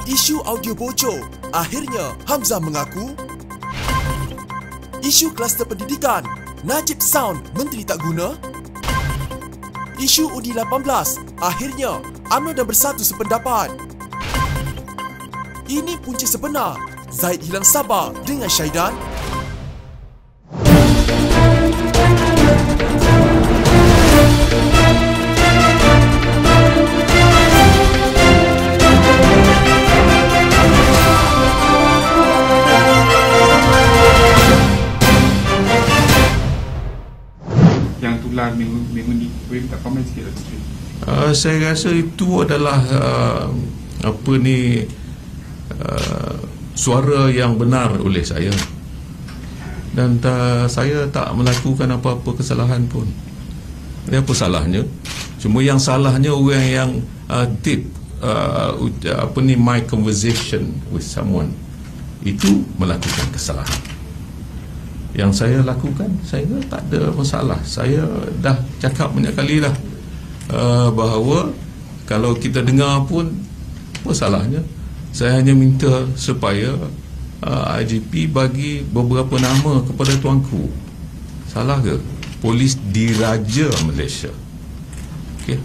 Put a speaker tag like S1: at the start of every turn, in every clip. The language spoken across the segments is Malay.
S1: Isu audio bocor, akhirnya Hamzah mengaku. Isu kluster pendidikan, Najib Sound Menteri tak guna. Isu undi 18, akhirnya UMNO dah bersatu sependapat. Ini punca sebenar, Zaid hilang sabar dengan Syaidan.
S2: Yang tular minggu ni, boleh minta komen sikit Datuk Seri?
S3: Saya rasa itu adalah suara yang benar oleh saya, dan saya tak melakukan apa-apa kesalahan pun. Apa salahnya? Cuma yang salahnya orang yang tip my conversation with someone itu melakukan kesalahan. Yang saya lakukan, saya tak ada masalah. Saya dah cakap banyak kali dah bahawa kalau kita dengar pun apa salahnya. Saya hanya minta supaya IGP bagi beberapa nama kepada tuanku. Salah ke? Polis Diraja Malaysia. Okey.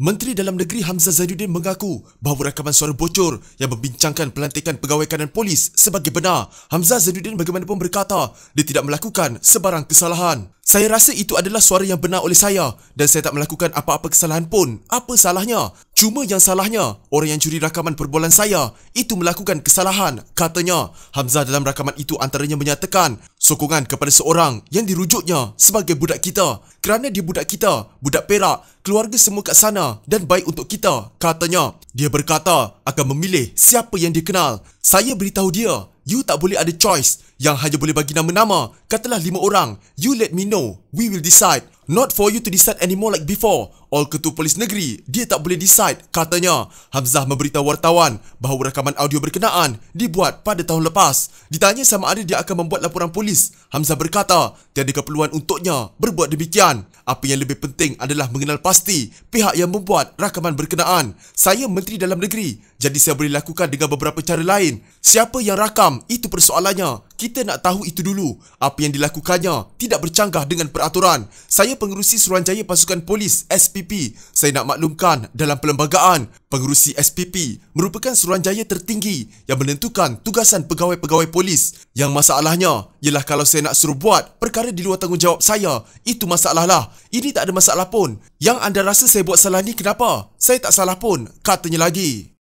S1: Menteri Dalam Negeri Hamzah Zainuddin mengaku bahawa rakaman suara bocor yang membincangkan pelantikan pegawai kanan polis sebagai benar. Hamzah Zainuddin bagaimanapun berkata dia tidak melakukan sebarang kesalahan. Saya rasa itu adalah suara yang benar oleh saya dan saya tak melakukan apa-apa kesalahan pun. Apa salahnya? Cuma yang salahnya, orang yang curi rakaman perbualan saya itu melakukan kesalahan, katanya. Hamzah dalam rakaman itu antaranya menyatakan sokongan kepada seorang yang dirujuknya sebagai budak kita. Kerana dia budak kita, budak Perak, keluarga semua kat sana dan baik untuk kita, katanya. Dia berkata akan memilih siapa yang dia kenal. Saya beritahu dia, you tak boleh ada choice. Yang hanya boleh bagi nama-nama, katalah 5 orang. You let me know, we will decide. Not for you to decide anymore like before. All ketua polis negeri, dia tak boleh decide, katanya. Hamzah memberitahu wartawan bahawa rakaman audio berkenaan dibuat pada tahun lepas. Ditanya sama ada dia akan membuat laporan polis, Hamzah berkata tiada keperluan untuknya berbuat demikian. Apa yang lebih penting adalah mengenal pasti pihak yang membuat rakaman berkenaan. Saya Menteri Dalam Negeri, jadi saya boleh lakukan dengan beberapa cara lain. Siapa yang rakam, itu persoalannya. Kita nak tahu itu dulu. Apa yang dilakukannya tidak bercanggah dengan peraturan. Saya pengerusi Suruhanjaya Pasukan Polis SPP. Saya nak maklumkan dalam perlembagaan, pengerusi SPP merupakan Suruhanjaya tertinggi yang menentukan tugasan pegawai-pegawai polis. Yang masalahnya ialah kalau saya nak suruh buat perkara di luar tanggungjawab saya, itu masalah lah. Ini tak ada masalah pun. Yang anda rasa saya buat salah ni kenapa? Saya tak salah pun, katanya lagi.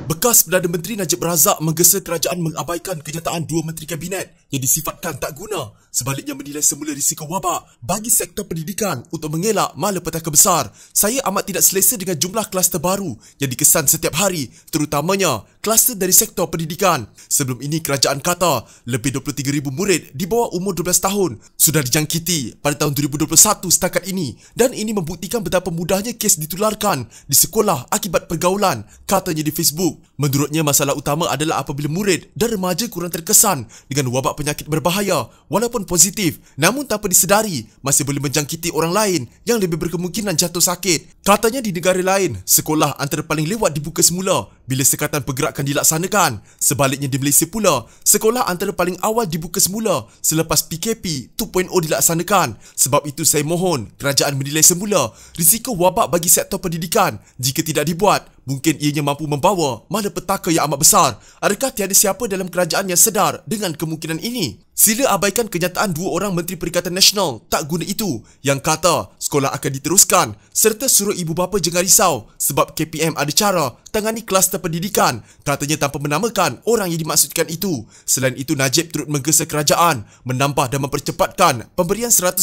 S1: Bekas Perdana Menteri Najib Razak menggesa kerajaan mengabaikan kenyataan 2 Menteri Kabinet yang disifatkan tak guna, sebaliknya menilai semula risiko wabak bagi sektor pendidikan untuk mengelak malapetaka besar. Saya amat tidak selesa dengan jumlah kluster baru yang dikesan setiap hari, terutamanya kluster dari sektor pendidikan. Sebelum ini kerajaan kata lebih 23,000 murid di bawah umur 12 tahun sudah dijangkiti pada tahun 2021 setakat ini, dan ini membuktikan betapa mudahnya kes ditularkan di sekolah akibat pergaulan, katanya di Facebook. Menurutnya masalah utama adalah apabila murid dan remaja kurang terkesan dengan wabak penyakit berbahaya walaupun positif, namun tanpa disedari masih boleh menjangkiti orang lain yang lebih berkemungkinan jatuh sakit. Katanya di negara lain, sekolah antara paling lewat dibuka semula bila sekatan pergerakan dilaksanakan. Sebaliknya di Malaysia pula, sekolah antara paling awal dibuka semula selepas PKP 2.0 dilaksanakan. Sebab itu saya mohon kerajaan menilai semula risiko wabak bagi sektor pendidikan. Jika tidak dibuat, mungkin ianya mampu membawa malapetaka yang amat besar. Adakah tiada siapa dalam kerajaan yang sedar dengan kemungkinan ini? Sila abaikan kenyataan 2 orang Menteri Perikatan Nasional tak guna itu yang kata sekolah akan diteruskan, serta suruh ibu bapa jangan risau sebab KPM ada cara tangani kluster pendidikan, katanya tanpa menamakan orang yang dimaksudkan itu. Selain itu, Najib turut menggesa kerajaan menambah dan mempercepatkan pemberian 150,000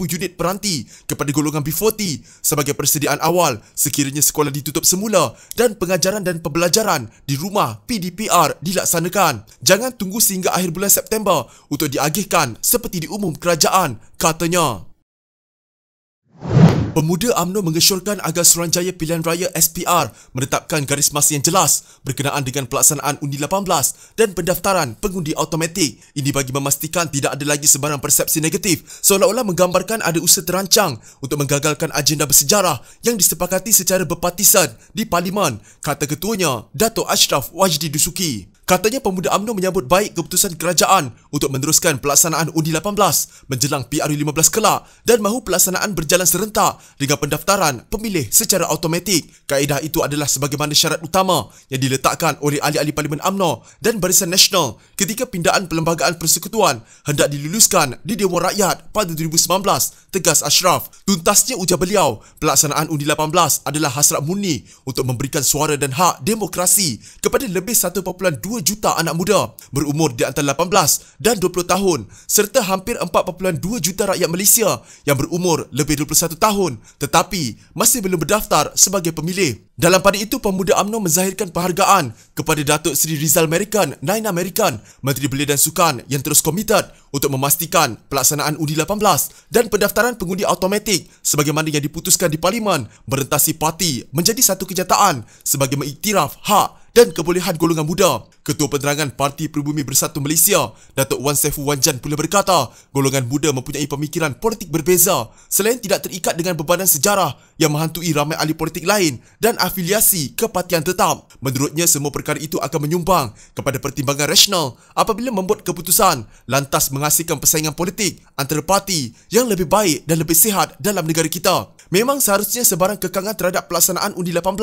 S1: unit peranti kepada golongan B40 sebagai persediaan awal sekiranya sekolah ditutup semula dan pengajaran dan pembelajaran di rumah PDPR dilaksanakan. Jangan tunggu sehingga akhir bulan September untuk diagihkan seperti diumum kerajaan, katanya. Pemuda UMNO mengesyorkan agar Suruhanjaya Pilihan Raya SPR menetapkan garis masa yang jelas berkenaan dengan pelaksanaan undi 18 dan pendaftaran pengundi automatik. Ini bagi memastikan tidak ada lagi sebarang persepsi negatif seolah-olah menggambarkan ada usaha terancang untuk menggagalkan agenda bersejarah yang disepakati secara berpartisan di Parlimen, kata ketuanya, Dato' Ashraf Wajdi Dusuki. Katanya pemuda UMNO menyambut baik keputusan kerajaan untuk meneruskan pelaksanaan undi 18 menjelang PRU 15 kelak dan mahu pelaksanaan berjalan serentak dengan pendaftaran pemilih secara automatik. Kaedah itu adalah sebagaimana syarat utama yang diletakkan oleh ahli-ahli Parlimen UMNO dan Barisan Nasional ketika pindaan Perlembagaan Persekutuan hendak diluluskan di Dewan Rakyat pada 2019, tegas Ashraf. Tuntasnya ujar beliau, pelaksanaan undi 18 adalah hasrat murni untuk memberikan suara dan hak demokrasi kepada lebih 1.2 juta anak muda berumur di antara 18 dan 20 tahun serta hampir 4.2 juta rakyat Malaysia yang berumur lebih 21 tahun tetapi masih belum berdaftar sebagai pemilih. Dalam pada itu, pemuda UMNO menzahirkan penghargaan kepada Datuk Seri Rizal Merican, Naina Merican, Menteri Belia dan Sukan yang terus komited untuk memastikan pelaksanaan undi 18 dan pendaftaran pengundi automatik sebagaimana yang diputuskan di Parlimen merentasi parti menjadi satu kenyataan sebagai mengiktiraf hak dan kebolehan golongan muda. Ketua Penerangan Parti Peribumi Bersatu Malaysia, Datuk Wan Saiful Wanjan pula berkata, golongan muda mempunyai pemikiran politik berbeza selain tidak terikat dengan bebanan sejarah yang menghantui ramai ahli politik lain dan afiliasi ke partian tetap. Menurutnya, semua perkara itu akan menyumbang kepada pertimbangan rasional apabila membuat keputusan lantas menghasilkan persaingan politik antara parti yang lebih baik dan lebih sihat dalam negara kita. Memang seharusnya sebarang kekangan terhadap pelaksanaan undi 18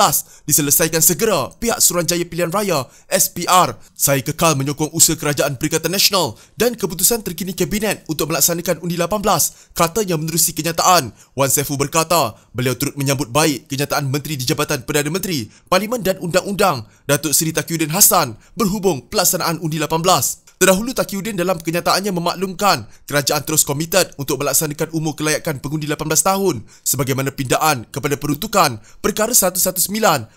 S1: diselesaikan segera pihak Suruhanjaya Pilihan Raya SPR. Saya kekal menyokong usaha kerajaan Perikatan Nasional dan keputusan terkini Kabinet untuk melaksanakan undi 18, katanya menerusi kenyataan. Wan Saiful berkata, beliau turut menyambut baik kenyataan Menteri di Jabatan Perdana Menteri, Parlimen dan Undang-Undang, Datuk Seri Taqiyuddin Hassan berhubung pelaksanaan undi 18. Terdahulu, Taqiyuddin dalam kenyataannya memaklumkan kerajaan terus komited untuk melaksanakan umur kelayakan pengundi 18 tahun sebagaimana pindaan kepada peruntukan Perkara 119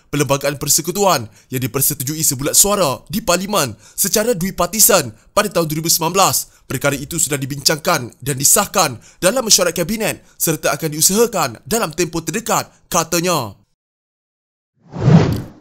S1: Perlembagaan Persekutuan yang dipersetujui sebulat suara di Parlimen secara duipartisan pada tahun 2019. Perkara itu sudah dibincangkan dan disahkan dalam mesyuarat Kabinet serta akan diusahakan dalam tempoh terdekat, katanya.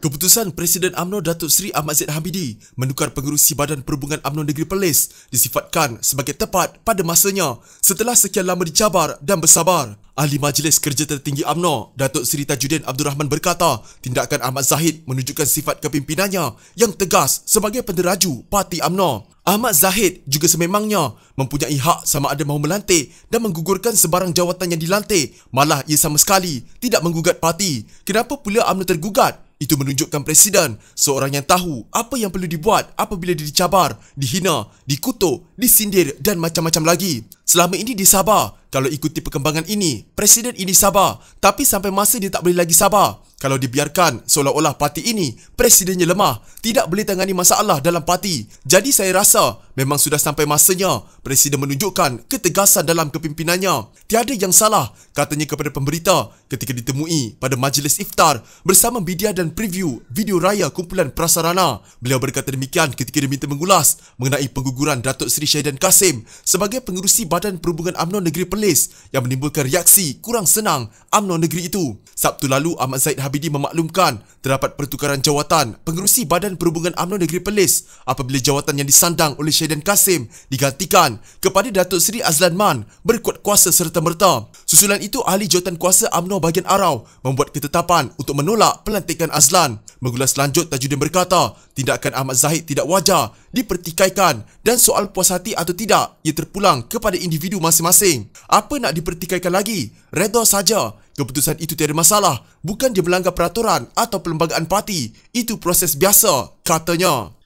S1: Keputusan Presiden UMNO Datuk Seri Ahmad Zaid Hamidi menukar pengerusi Badan Perhubungan UMNO Negeri Perlis disifatkan sebagai tepat pada masanya setelah sekian lama dicabar dan bersabar. Ahli Majlis Kerja Tertinggi UMNO, Datuk Seri Tajuddin Abdul Rahman berkata, tindakan Ahmad Zahid menunjukkan sifat kepimpinannya yang tegas sebagai penderaju parti UMNO. Ahmad Zahid juga sememangnya mempunyai hak sama ada mahu melantik dan menggugurkan sebarang jawatan yang dilantik. Malah ia sama sekali tidak menggugat parti. Kenapa pula UMNO tergugat? Itu menunjukkan Presiden seorang yang tahu apa yang perlu dibuat apabila dia dicabar, dihina, dikutuk, disindir dan macam-macam lagi. Selama ini dia sabar. Kalau ikuti perkembangan ini, Presiden ini sabar. Tapi sampai masa dia tak boleh lagi sabar. Kalau dibiarkan seolah-olah parti ini, Presidennya lemah, tidak boleh tangani masalah dalam parti. Jadi saya rasa memang sudah sampai masanya Presiden menunjukkan ketegasan dalam kepimpinannya. Tiada yang salah, katanya kepada pemberita ketika ditemui pada majlis iftar bersama media dan preview video raya kumpulan prasarana. Beliau berkata demikian ketika diminta mengulas mengenai pengguguran Datuk Seri Syahidan Kasim sebagai pengerusi Badan Perhubungan UMNO Negeri Perlis yang menimbulkan reaksi kurang senang UMNO negeri itu. Sabtu lalu, Ahmad Zaid Hamidi memaklumkan terdapat pertukaran jawatan pengerusi Badan Perhubungan UMNO Negeri Perlis apabila jawatan yang disandang oleh Syahidan Kasim digantikan kepada Datuk Seri Azlan Man berkuat kuasa serta-merta. Susulan itu, ahli jawatan kuasa UMNO bahagian Arau membuat ketetapan untuk menolak pelantikan Azlan. Mengulas lanjut, Tajuddin berkata, tindakan Ahmad Zahid tidak wajar dipertikaikan dan soal puas hati atau tidak ia terpulang kepada individu masing-masing. Apa nak dipertikaikan lagi? Redha saja. Keputusan itu tiada masalah. Bukan dia melanggar peraturan atau perlembagaan parti. Itu proses biasa, katanya.